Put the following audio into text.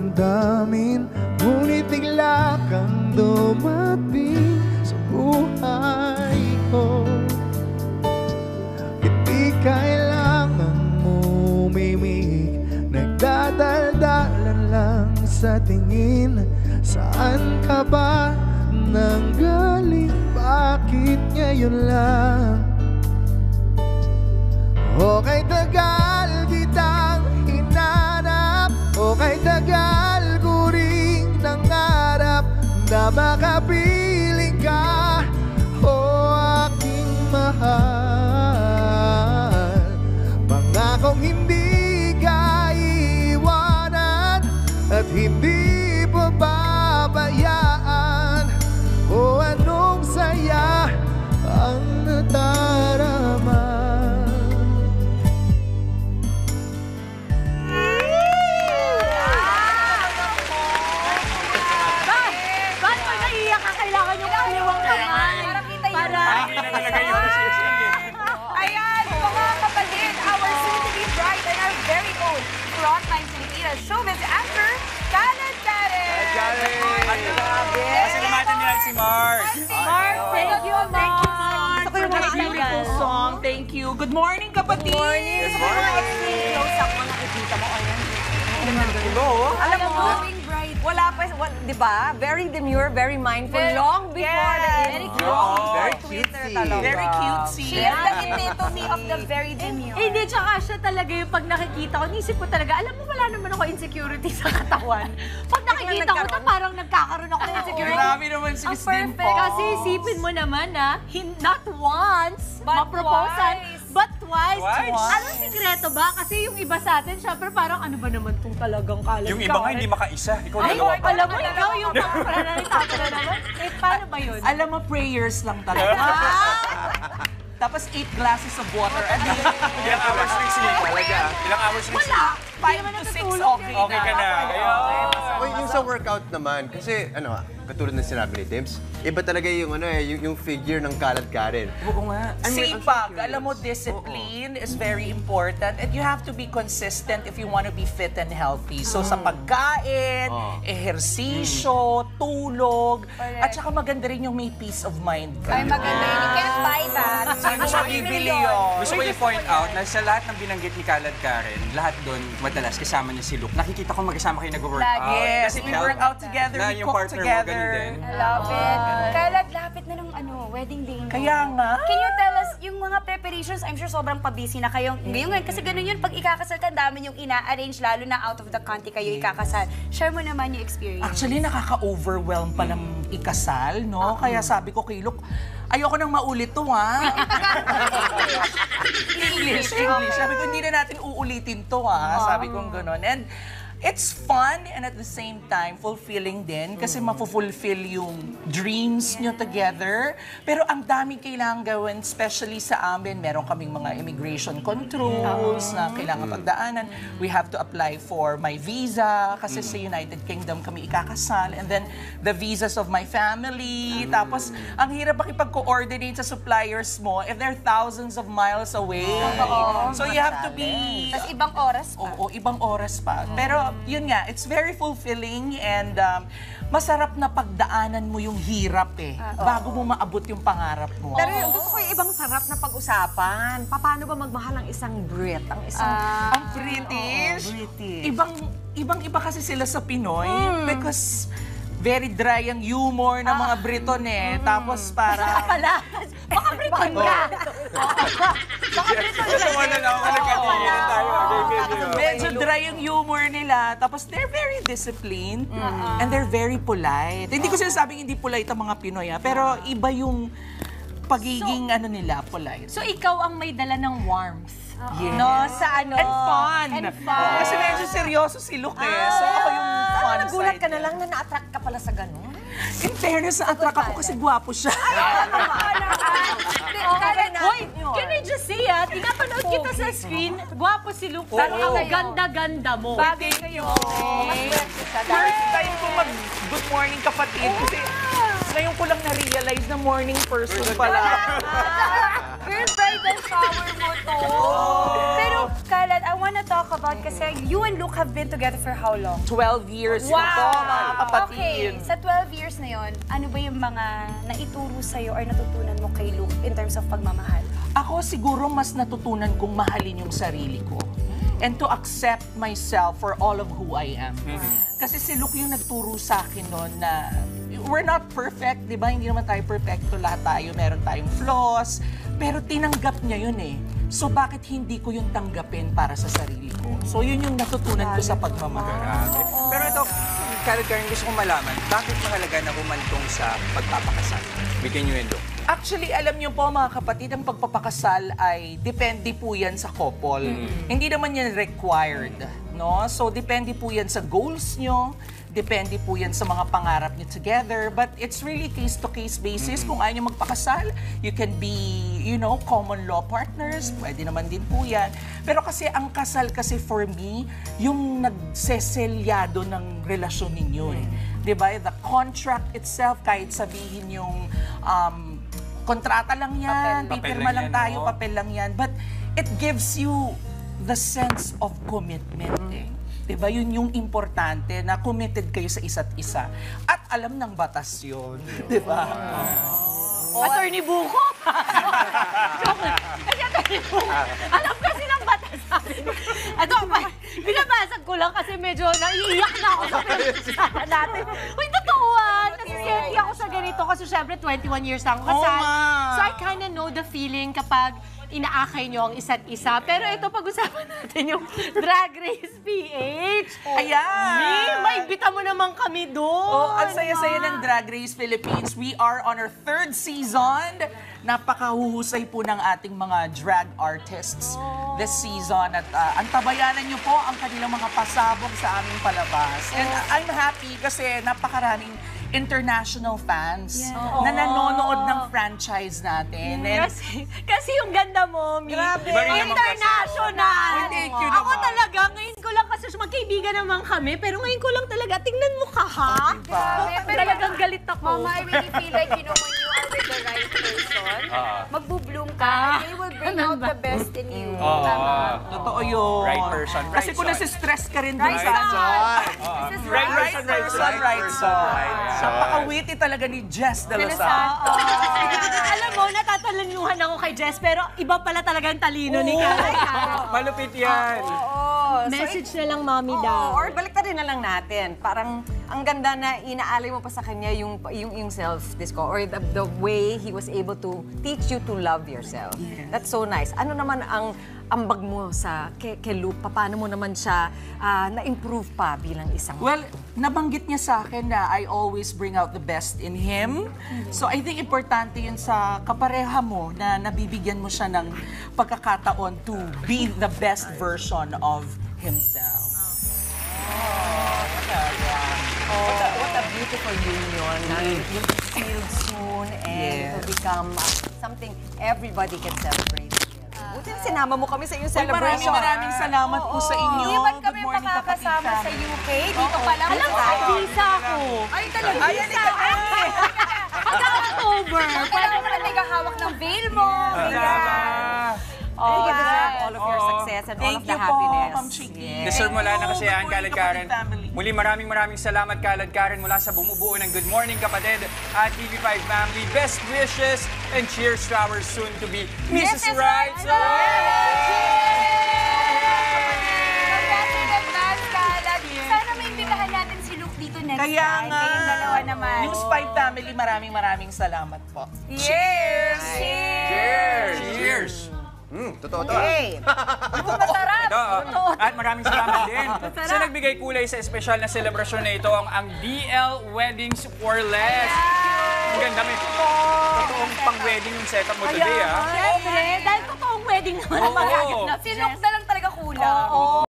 damdamin, ngunit bigla kang dumating sa buhay ko. Hindi kailangang umimik, nagdadaldalan lang sa tingin. Saan ka ba nanggaling? Bakit ngayon lang? Okay, tagal kitang hinanap, okay, tagal ko ring nangarap na makapiling ka, o aking mahal. Pangakong hindi ka iiwanan at hindi pababayaan, o anong saya ang nadarama. Ayan, mga kapatid, our soon-to-be bride and our very own Frontline Pilipinas showbiz anchor, Khaled Karen. Pasalamatan nila si Mark. Mark, thank you, Mark. Gusto ko yung mga beautiful song. Thank you. Good morning, kapatid. Good morning. Gusto ko yung mga close-up mo, nakikita mo. Ayan. Alam mo, wala pa, di ba? Very demure, very mindful. Long before the Very Twitter talaga. Very cutesy. She is the epitome of the very demure. Hindi, tsaka siya talaga yung pag nakikita ko, nisip ko talaga, alam mo, wala naman ako insecurity sa katawan. Pag nakikita ko, parang nagkakaroon ako ng insecurity. Grabe naman si Miss Dimple. Kasi isipin mo naman na, not once, But maproposan, twice. but twice. Twice. Anong sikreto ba? Kasi yung iba sa atin, syempre parang ano ba naman itong talagang kalat. Yung iba nga hindi makaisa. Ikaw Ay, dalawa pa. alam mo, ikaw yung mga pananalita ko na naman. Eh, paano ba yun? Alam mo, prayers lang talaga. Tapos 8 glasses of water a day. Ilang hours rin sleep? Talaga. Ilang hours rin sleep? 5 to 6, okay na. Okay ka na. Uy, yung sa workout naman, kasi ano, katulad ng sinabi ni Tims, iba talaga yung ano yung figure ng Khaled Karen. Oo nga. Sipag. Alam mo, discipline is very important and you have to be consistent if you want to be fit and healthy. So sa pagkain, ehersisyo, tulog, at saka maganda rin yung may peace of mind ka. Ay, maganda yun. You can't buy that. Sino siya bibili yun? Gusto ko i-point out na sa lahat ng binanggit ni Khaled Karen, lahat doon, madalas kasama niya si Luke. Nakikita ko magkasama kayo nag-workout. Yes, we work out together, Na we yung cook partner mo, ganun together. din. I love it. Kailan lapit na ng wedding day mo. Kaya nga. Can you tell us, yung mga preparations, I'm sure sobrang pabisi na kayo. Ngayon, kasi ganun yun, pag ikakasal ka, dami yung ina-arrange, lalo na out of the country kayo ikakasal. Share mo naman yung experience. Actually, nakaka-overwhelm pa ng ikasal, no? Kaya sabi ko kay Luke, ayoko nang maulit to, ha? English. Sabi ko, hindi na natin uulitin to, ha? Sabi ko gano'n. And it's fun and at the same time fulfilling din kasi mafulfill yung dreams nyo together. Pero ang daming kailangan gawin, especially sa amin, meron kaming mga immigration controls na kailangan pagdaanan. We have to apply for my visa kasi sa United Kingdom kami ikakasal. And then the visas of my family. Tapos ang hirap makipag-coordinate sa suppliers mo if they're thousands of miles away. So you have to be... Tapos ibang oras pa. Oo, ibang oras pa. Pero yun nga, it's very fulfilling and masarap na pagdaanan mo yung hirap bago mo maabot yung pangarap mo. Pero gusto ko yung ibang sarap na pag-usapan. Paano ba magmahal ang isang Brit? Ang isang... Ang British, ibang-iba kasi sila sa Pinoy because very dry ang humor ng mga Briton Tapos para... Baka Briton ka! Gusto mo na lang ako nagkatingin tayo. Medyo dry yung humor nila. Tapos they're very disciplined and they're very polite. Hindi ko sinasabing hindi polite ang mga Pinoy, pero iba yung pagiging nila, polite. So, ikaw ang may dala ng warmth. Yes. No, sa ano? And fun. And fun. Kasi medyo seryoso si Luke So ako yung fun Nagulat side ka na niya. lang na na-attract ka pala sa ganun. In fairness, na-attract ako kasi gwapo siya. Hoy, can I just say pinapanood kita sa screen, gwapo si Luke, pero ang ganda-ganda mo. Bagay kayo. First time ko mag-good morning kapatid kasi ngayon ko lang na-realize na morning person pala. girl, bridal shower mo to. Pero, Kalad, I wanna talk about kasi you and Luke have been together for how long? 12 years na to, mga kapatid. Okay, sa 12 years na yon, ano ba yung mga naituro sa'yo or natutunan mo kay Luke in terms of pagmamahal? Ako siguro mas natutunan kong mahalin yung sarili ko. And to accept myself for all of who I am. Kasi si Luke yung nagturo sa akin noon na we're not perfect, di ba? Hindi naman tayo perfecto, lahat tayo, meron tayong flaws. Pero tinanggap niya yun eh. So bakit hindi ko yung tanggapin para sa sarili ko? So yun yung natutunan ko sa pagmamahal. Grabe. Pero ito, Kalad Karen, gusto kong malaman, bakit mahalaga na humantong sa pagpapakasal? Bigyan niyo yun, Luke. Actually, alam niyo po mga kapatid, ang pagpapakasal ay depende po yan sa couple. Hindi naman yan required, no? So, depende po yan sa goals nyo, depende po yan sa mga pangarap nyo together, but it's really case-to-case basis. Kung ayaw nyo magpakasal, you can be, you know, common law partners, pwede naman din po yan. Pero kasi ang kasal kasi for me, yung nagseselyado ng relasyon ninyo eh. Diba? The contract itself, kahit sabihin yung kontrata lang yan, pipirma lang tayo, papel lang yan. But it gives you the sense of commitment eh. Diba? Yun yung importante na committed kayo sa isa't isa. At alam ng batas yun. Diba? Attorney Buko! Joke lang. Kasi Attorney Buko, alam kasi ng batas namin. Ito, binabasag ko lang kasi medyo naiiyak na ako sa pinag-usapan natin. Uy, totoo kasi safety ako sa ganito kasi syempre 21 years na ako kasal. So I kinda know the feeling kapag inaakay nyo ang isa't isa. Pero ito, pag-usapan natin yung Drag Race PH. Ayan! May bita mo naman kami doon. Oh, ang saya-saya ng Drag Race Philippines. We are on our 3rd season. Napakahuhusay po ng ating mga drag artists this season. At ang tabayanan nyo po ang kanilang mga pasabog sa aming palabas. And I'm happy kasi napakaraming international fans na nanonood ng franchise natin. And Kasi yung ganda mo, Mi. Iba rin naman International! Thank you Ako naman. talaga, ngayon ko lang kasi magkaibigan naman kami, pero ngayon ko lang talaga, tingnan mo ka, ha? Talagang galit ako. Mama, I really feel like, you know, when you are with the right person, magbo-bloom ka, and they will bring out the best in you. Totoo yun. Right person, right Kasi kung son. nasi-stress ka rin dun Right sa... son! Right person, right son. Napaka-witty talaga ni Jess de Los Santos. Alam mo, natatalanuhan ako kay Jess, pero iba pala talagang talino ni Karen. Malupit yan. Message na lang, Mami Oo, daw. or baliktarin na lang natin. Parang ang ganda na inaalay mo pa sa kanya yung self-disco or the way he was able to teach you to love yourself. That's so nice. Ano naman ang ambag mo sa kay Luke? Paano mo naman siya na-improve pa bilang isang... Well, nabanggit niya sa akin na I always bring out the best in him. So I think importante yun sa kapareha mo na nabibigyan mo siya ng pagkakataon to be the best version of himself. What a beautiful union. You'll be sealed soon and to become something everybody can celebrate. Buti na sinama mo kami sa iyong celebration. Maraming salamat po sa inyo. Hindi ba't kami Good morning, makakasama kapatid sa family. UK? Dito pa lang. Alam mo, may visa ako. Ay, talaga. Visa ako. Hanggang October. Pwede mo na naghahawak ng veil mo. You deserve all of your success and all of the happiness. Ma'am Chiki. Yes. Deserve mo lahat na kasi yan, Good morning, Kalad Karen. kapatid family. Muli maraming salamat, Kalad Karen, mula sa bumubuo ng Good Morning Kapatid at TV5 Family. Best wishes and cheers to our soon-to-be Mrs. Right. Congrats in advance, Kalad. Sana may imbitahan natin si Luke dito next Kaya time. nga. Kayong dalawa naman. News 5 Family, maraming salamat po. Cheers! Cheers! Cheers! Totoo to. Masarap! Ito, at maraming salamat din sa nagbigay kulay sa espesyal na selebrasyon na ito, ang DL Weddings for Less. Ang ganda, may totoong pang-wedding yung setup mo today, ah. Siyempre, dahil totoong wedding naman ang mga Oo. Si Luke na lang talaga kulang.